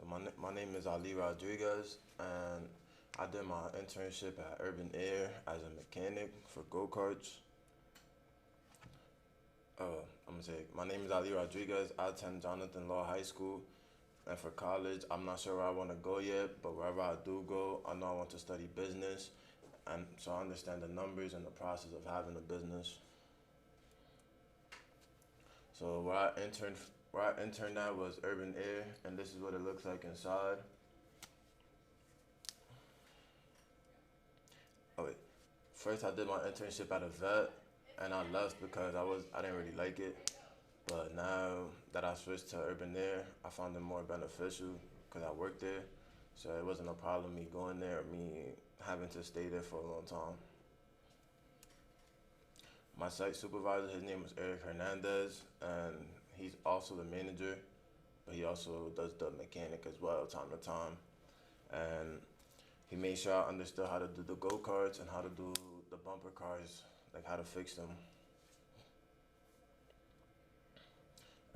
My name is Ali Rodriguez, and I did my internship at Urban Air as a mechanic for go-karts. I'm gonna say my name is Ali Rodriguez. I attend Jonathan Law High School, and for college, I'm not sure where I want to go yet. But wherever I do go, I know I want to study business, and so I understand the numbers and the process of having a business. So where I interned at was Urban Air, and this is what it looks like inside. Oh wait, first I did my internship at a vet, and I left because I didn't really like it. But now that I switched to Urban Air, I found it more beneficial because I worked there, so it wasn't a problem me going there or me having to stay there for a long time. My site supervisor, his name was Eric Hernandez, and he's also the manager, but he also does the mechanic as well, time to time. And he made sure I understood how to do the go karts and how to do the bumper cars, like how to fix them.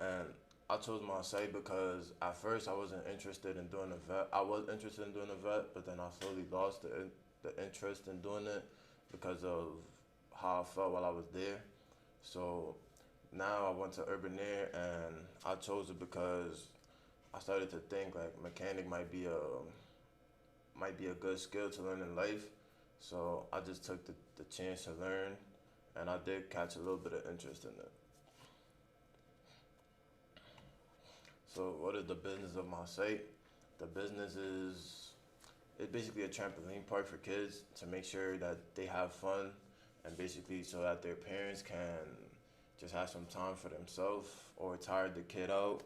And I chose my site because at first I wasn't interested in doing a vet. I was interested in doing a vet, but then I slowly lost the interest in doing it because of how I felt while I was there. So now I went to Urban Air, and I chose it because I started to think like mechanic might be a good skill to learn in life. So I just took the chance to learn, and I did catch a little bit of interest in it. So what is the business of my site? The business is it's basically a trampoline park for kids to make sure that they have fun, and basically so that their parents can just have some time for themselves or tire the kid out.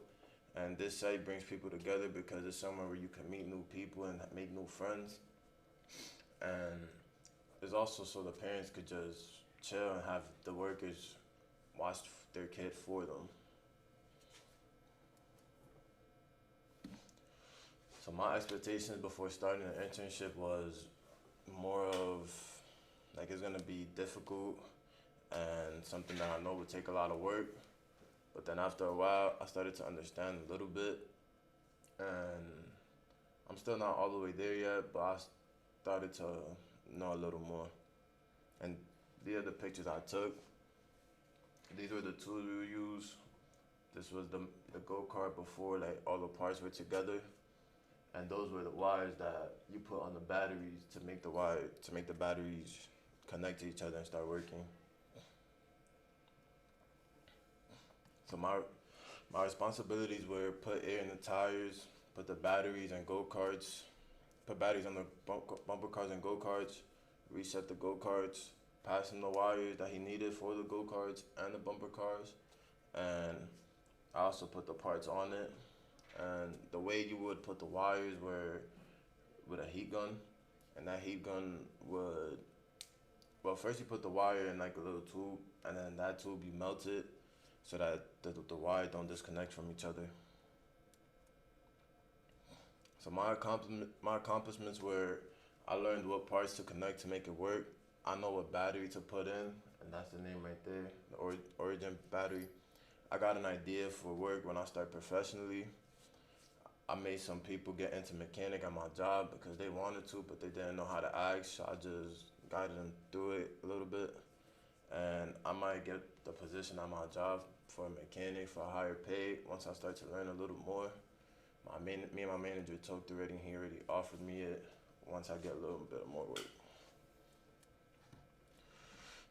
And this site brings people together because it's somewhere where you can meet new people and make new friends. And it's also so the parents could just chill and have the workers watch their kid for them. So my expectations before starting an internship was more of like it's gonna be difficult and something that I know would take a lot of work. But then after a while, I started to understand a little bit, and I'm still not all the way there yet, but I started to know a little more. And these are the pictures I took. These were the tools we used. This was the go kart before like all the parts were together, and those were the wires that you put on the batteries to make the batteries connect to each other and start working. So my responsibilities were put air in the tires, put the batteries and go karts, put batteries on the bumper cars and go karts, reset the go karts, pass him the wires that he needed for the go karts and the bumper cars, and I also put the parts on it. And the way you would put the wires were with a heat gun, and that heat gun would well first you put the wire in like a little tube, and then that tube you melt it so that the wire don't disconnect from each other. So my accomplishments were I learned what parts to connect to make it work. I know what battery to put in, and that's the name right there, the Origin battery. I got an idea for work when I start professionally. I made some people get into mechanic at my job because they wanted to, but they didn't know how to ask. So I just guided them through it a little bit, and I might get the position at my job for a mechanic for a higher pay once I start to learn a little more. Me and my manager talked already, and he already offered me it once I get a little bit more work.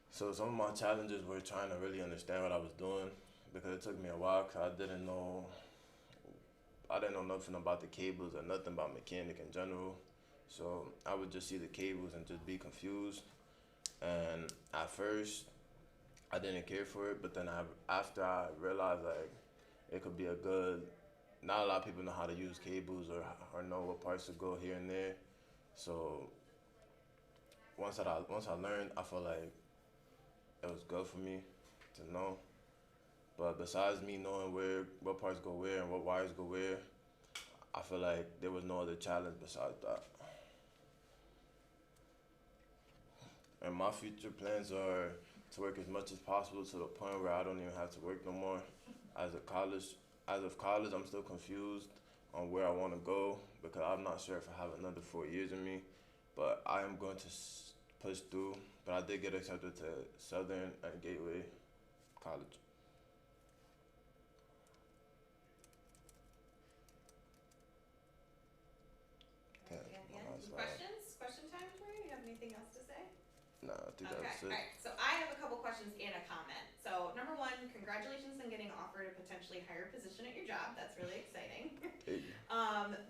So some of my challenges were trying to really understand what I was doing because it took me a while because I didn't know nothing about the cables or nothing about mechanic in general. So I would just see the cables and just be confused. And at first, I didn't care for it, but then after I realized like it could be a good. Not a lot of people know how to use cables or know what parts to go here and there. So once I learned, I felt like it was good for me to know. But besides me knowing what parts go where and what wires go where, I feel like there was no other challenge besides that. And my future plans are to work as much as possible to the point where I don't even have to work no more. As a college, as of college, I'm still confused on where I want to go because I'm not sure if I have another 4 years in me, but I am going to push through. But I did get accepted to Southern and Gateway College. Okay, Right at the my end. last Any slide. questions? Question time, Tori? You have anything else to say? No, I think Okay, that's it. alright, so I have a couple questions and a comment. So number one, congratulations on getting offered a potentially higher position at your job. That's really exciting. Thank you.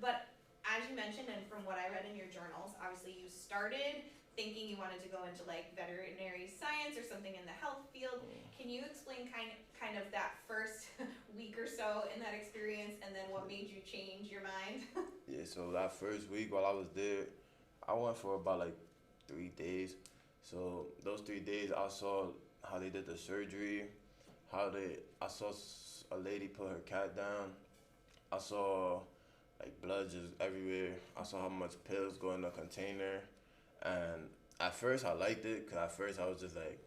But as you mentioned, and from what I read in your journals, obviously you started thinking you wanted to go into like veterinary science or something in the health field. Can you explain kind of that first week or so in that experience, and then what made you change your mind? Yeah, so that first week while I was there, I went for about like 3 days. So those 3 days, I saw how they did the surgery, I saw a lady put her cat down. I saw like blood just everywhere. I saw how much pills go in the container, and at first I liked it, cause at first I was just like,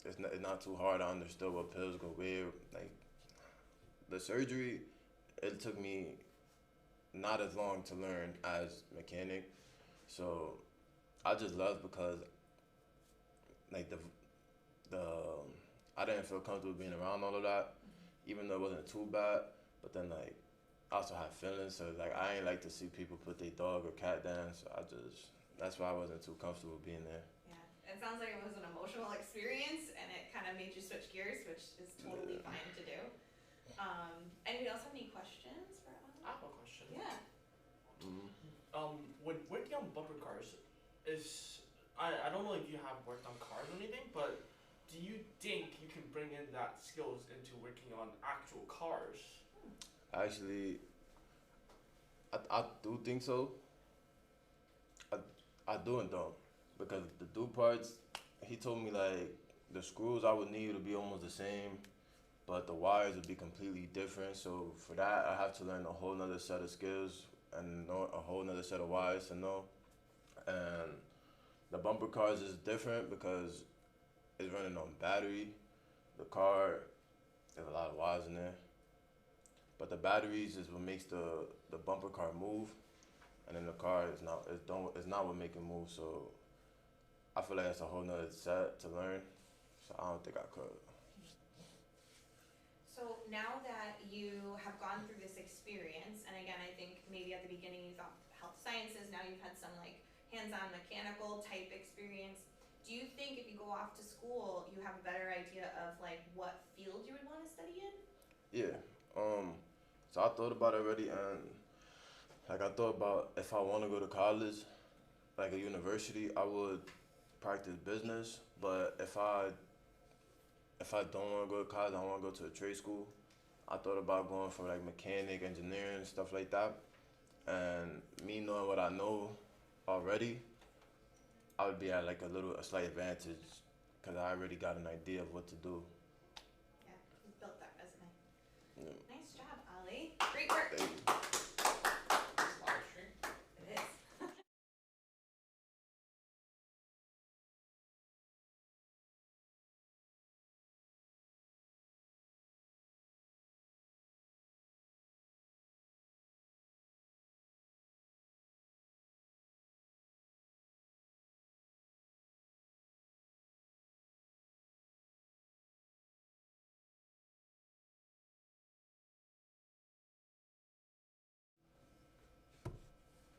it's not too hard. I understood what pills go where. Like the surgery, it took me not as long to learn as mechanic, so I just loved because like the I didn't feel comfortable being around all of that, even though it wasn't too bad. But then like I also had feelings, so like I ain't like to see people put their dog or cat down. So that's why I wasn't too comfortable being there. Yeah, it sounds like it was an emotional experience, and it kind of made you switch gears, which is totally Yeah. fine to do. Anybody else have any questions for I have a question. Yeah. Mm-hmm. When working on bumper cars, I don't know if you have worked on cars or anything, but do you think you can bring in that skills into working on actual cars? Actually, I do think so. I I do and don't, because the do parts, he told me like the screws I would need would be almost the same, but the wires would be completely different. So for that, I have to learn a whole nother set of skills and know a whole nother set of wires to know. And the bumper cars is different because it's running on battery. The car, there's a lot of wires in there, but the batteries is what makes the bumper car move, and then the car is not what make it move. So I feel like that's a whole nother set to learn. So I don't think I could. So now that you have gone through this experience, and again, I think maybe at the beginning you thought health sciences, now you've had some like hands-on mechanical type experience. Do you think if you go off to school, you have a better idea of like what field you would want to study in? Yeah. So I thought about it already, and like I thought about if I want to go to college, like a university, I would practice business. But if I don't want to go to college, I want to go to a trade school. I thought about going for like mechanic, engineering, stuff like that. And me knowing what I know already, I would be at like a slight advantage because I already got an idea of what to do. Yeah, you built that resume. Yeah. Nice job, Ollie. Great work. Thank you. This live stream. It is.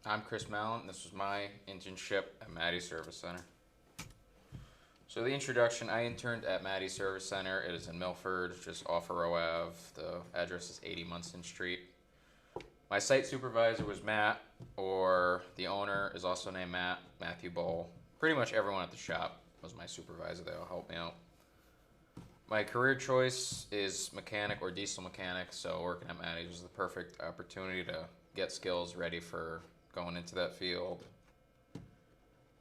I'm Chris Mallon. This was my internship at Maddie Service Center. So the introduction, I interned at Maddie Service Center. It is in Milford, just off of Row Ave. The address is 80 Munson Street. My site supervisor was Matt, or the owner is also named Matt, Matthew Bowl. Pretty much everyone at the shop was my supervisor. They all helped me out. My career choice is mechanic or diesel mechanic, so working at Maddie's was the perfect opportunity to get skills ready for going into that field.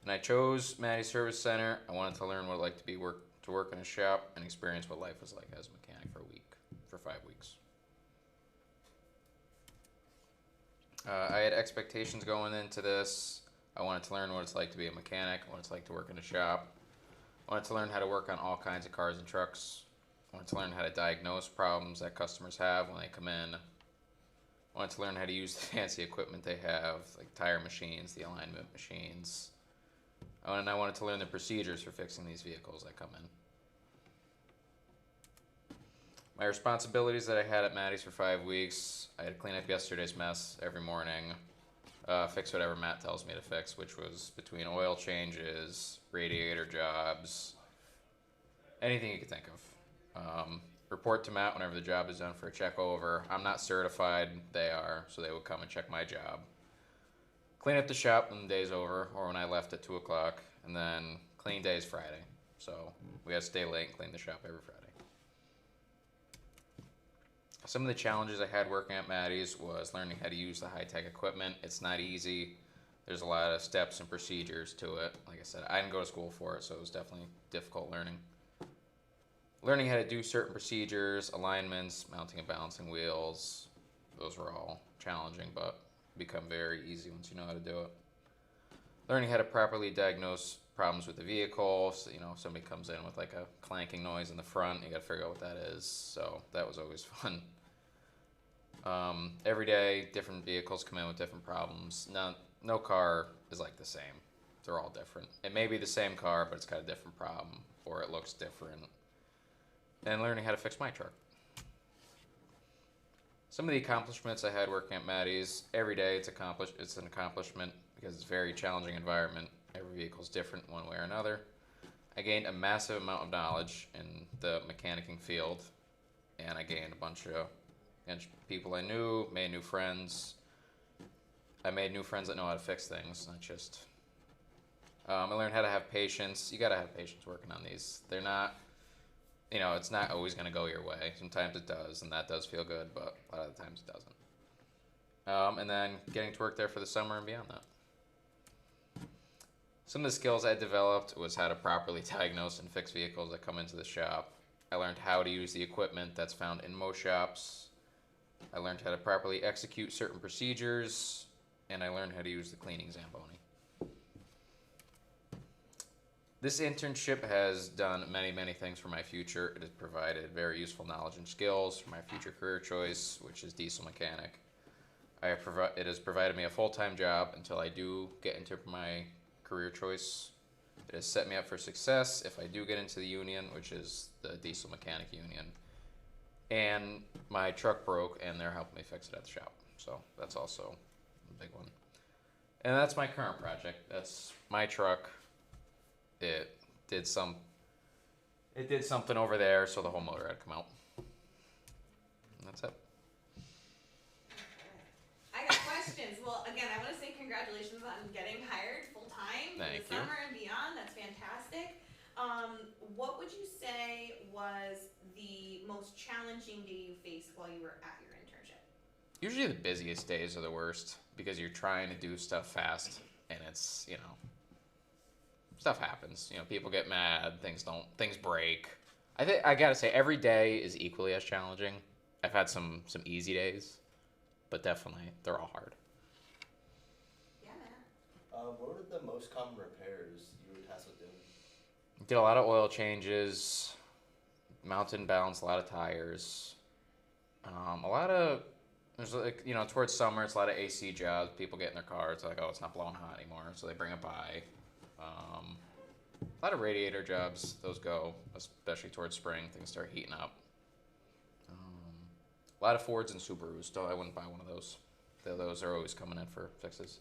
And I chose Maddie Service Center. I wanted to learn what it like to work in a shop and experience what life was like as a mechanic for 5 weeks. I had expectations going into this. I wanted to learn what it's like to be a mechanic, what it's like to work in a shop. I wanted to learn how to work on all kinds of cars and trucks. I wanted to learn how to diagnose problems that customers have when they come in. I wanted to learn how to use the fancy equipment they have, like tire machines, the alignment machines. Oh, and I wanted to learn the procedures for fixing these vehicles that come in. My responsibilities that I had at Maddie's for 5 weeks, I had to clean up yesterday's mess every morning, fix whatever Matt tells me to fix, which was between oil changes, radiator jobs, anything you could think of. Report to Matt whenever the job is done for a check over. I'm not certified, they are, so they would come and check my job. Clean up the shop when the day's over, or when I left at 2 o'clock, and then clean day is Friday. So we had to stay late and clean the shop every Friday. Some of the challenges I had working at Maddie's was learning how to use the high-tech equipment. It's not easy. There's a lot of steps and procedures to it. Like I said, I didn't go to school for it, so it was definitely difficult learning. Learning how to do certain procedures, alignments, mounting and balancing wheels, those were all challenging, but become very easy once you know how to do it. Learning how to properly diagnose problems with the vehicle. So, you know, if somebody comes in with like a clanking noise in the front, you gotta figure out what that is. So that was always fun. Every day, different vehicles come in with different problems. No car is like the same. They're all different. It may be the same car, but it's got a different problem, or it looks different. And learning how to fix my truck. Some of the accomplishments I had working at Maddie's, every day it's an accomplishment because it's a very challenging environment. Every vehicle is different one way or another. I gained a massive amount of knowledge in the mechanicking field, and I gained a bunch of people I knew, made new friends. I made new friends that know how to fix things, not just... I learned how to have patience. You gotta have patience working on these. They're not... You know, it's not always going to go your way. Sometimes it does, and that does feel good, but a lot of the times it doesn't. And then getting to work there for the summer and beyond that. Some of the skills I developed was how to properly diagnose and fix vehicles that come into the shop. I learned how to use the equipment that's found in most shops. I learned how to properly execute certain procedures, and I learned how to use the cleaning Zamboni. This internship has done many, many things for my future. It has provided very useful knowledge and skills for my future career choice, which is diesel mechanic. It has provided me a full-time job until I do get into my career choice. It has set me up for success if I do get into the union, which is the diesel mechanic union. And my truck broke, and they're helping me fix it at the shop. So that's also a big one. And that's my current project. That's my truck. It did something over there, so the whole motor had to come out. And that's it. I got questions. Well, again, I want to say congratulations on getting hired full time for the summer and beyond. That's fantastic. What would you say was the most challenging day you faced while you were at your internship? Usually the busiest days are the worst because you're trying to do stuff fast, and it's, you know, stuff happens. You know, people get mad, things break. I gotta say, every day is equally as challenging. I've had some easy days, but definitely they're all hard. Yeah, man. What were the most common repairs you were tasked with doing? Did a lot of oil changes, mounted and balanced a lot of tires. There's like, you know, towards summer, it's a lot of AC jobs. People get in their cars, like, oh, it's not blowing hot anymore, so they bring it by. A lot of radiator jobs, those go, especially towards spring, things start heating up. A lot of Fords and Subarus, though I wouldn't buy one of those. Those are always coming in for fixes.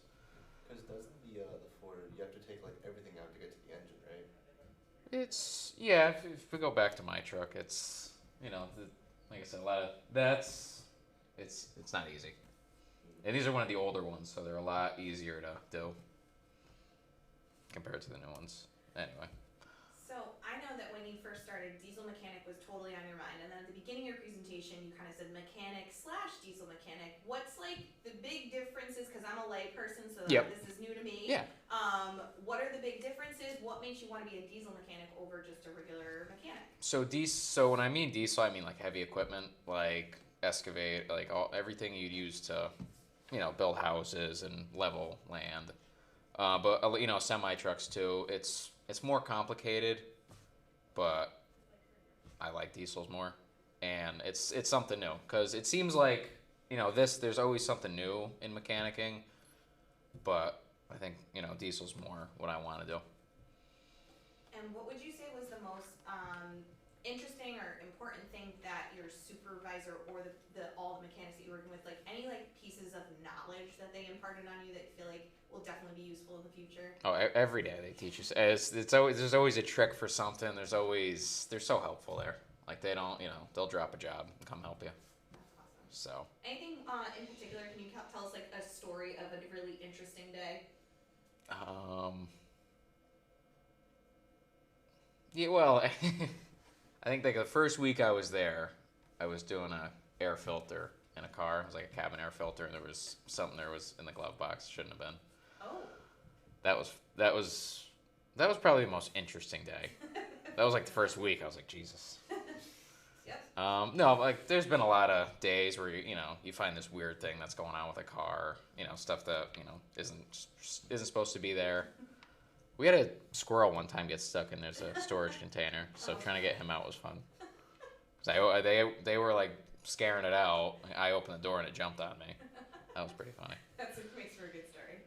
Because doesn't the Ford, you have to take like everything out to get to the engine, right? It's, yeah, if we go back to my truck, it's, you know, like I said, a lot of, it's not easy. And these are one of the older ones, so they're a lot easier to do compared to the new ones. Anyway. So I know that when you first started, diesel mechanic was totally on your mind, and then at the beginning of your presentation, you kind of said mechanic/diesel mechanic. What's like the big differences? Because I'm a lay person, so Yep. this is new to me. Yeah. What are the big differences? What makes you want to be a diesel mechanic over just a regular mechanic? So when I mean diesel, I mean like heavy equipment, like excavate, like everything you'd use to, you know, build houses and level land. But you know, semi trucks too. It's more complicated, but I like diesels more, and it's something new because it seems like, there's always something new in mechanicking, but I think, diesel's more what I want to do. And what would you say was the most interesting or important thing that your supervisor or the all the mechanics that you're working with, like any like pieces of knowledge that they imparted on you that you feel like will definitely be useful in the future? Oh, every day they teach us. It's always there's always a trick for something. They're so helpful there. Like they don't, they'll drop a job and come help you. That's awesome. So. Anything in particular? Can you tell us like a story of a really interesting day? Yeah, well, I think like the first week I was there, I was doing a air filter in a car. It was like a cabin air filter, and there was something in the glove box. Shouldn't have been. Oh. That was probably the most interesting day. That was like the first week. I was like, Jesus. Yep. No, like there's been a lot of days where you find this weird thing that's going on with a car. Stuff that isn't supposed to be there. We had a squirrel one time get stuck in there's a storage container, so trying to get him out was fun. 'Cause they were like scaring it out. I opened the door and it jumped on me. That was pretty funny. Makes for a good story.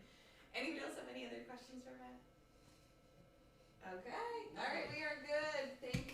Anybody else have any other questions for Matt? Okay. All right, we are good. Thank